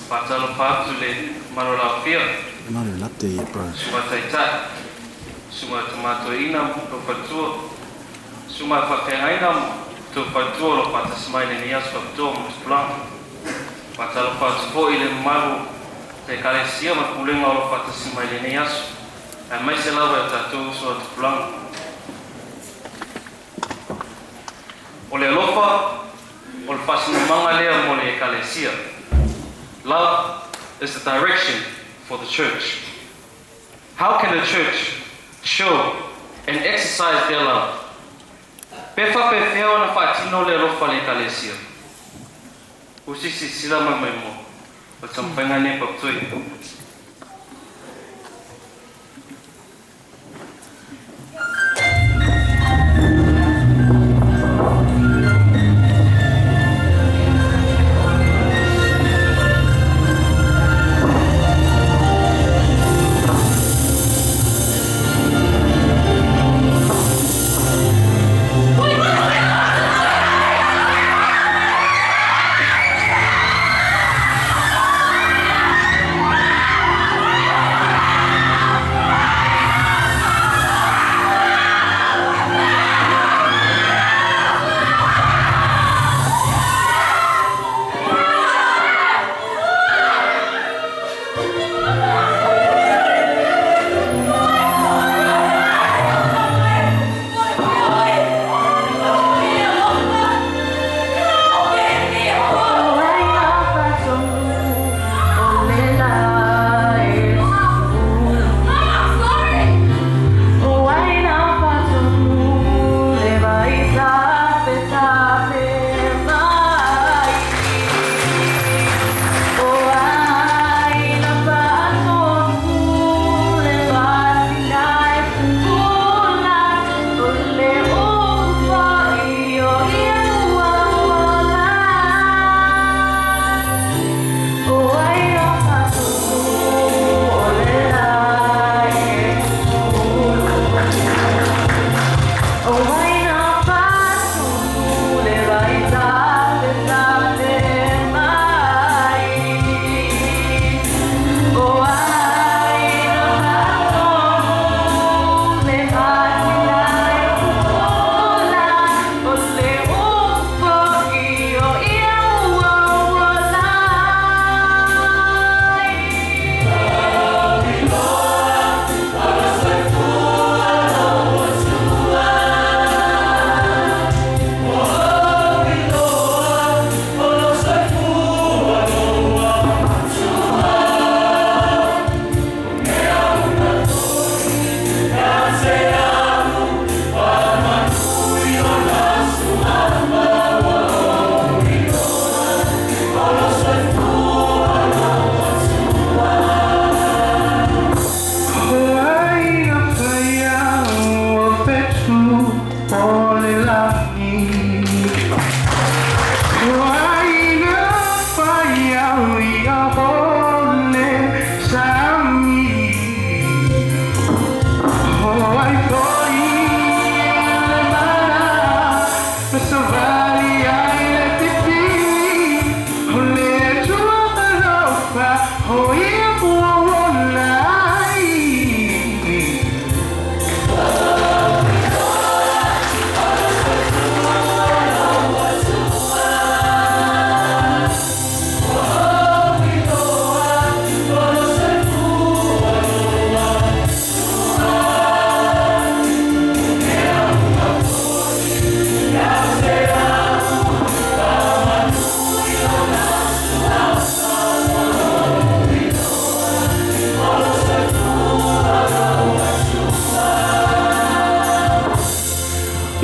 Patalo patule marola fia. Not even up there yet, bro. Sumataita. Suma tomato inam to fatua. Suma fakehainam to fatua lo patasmaile nias fatua musplan. Patalo patufo ile maru te kalesia makulenga lo patasmaile nias. A mais se lava tatu so plan. Ole lofa ol pasina mangalea mole kalesia. Love is the direction for the church. How can the church show and exercise their love? Pefa pefeo na fatino le lofa le kalesia. Usisi sila mamemo. Patsampengane paptui.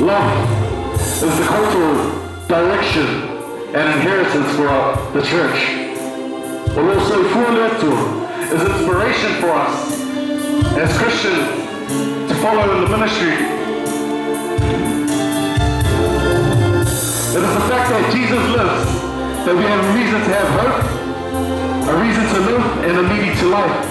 Love is the cultural direction and inheritance for the church. But also Fuoleto is inspiration for us as Christians to follow in the ministry. It is the fact that Jesus lives that we have a reason to have hope, a reason to live, and a meaning to life.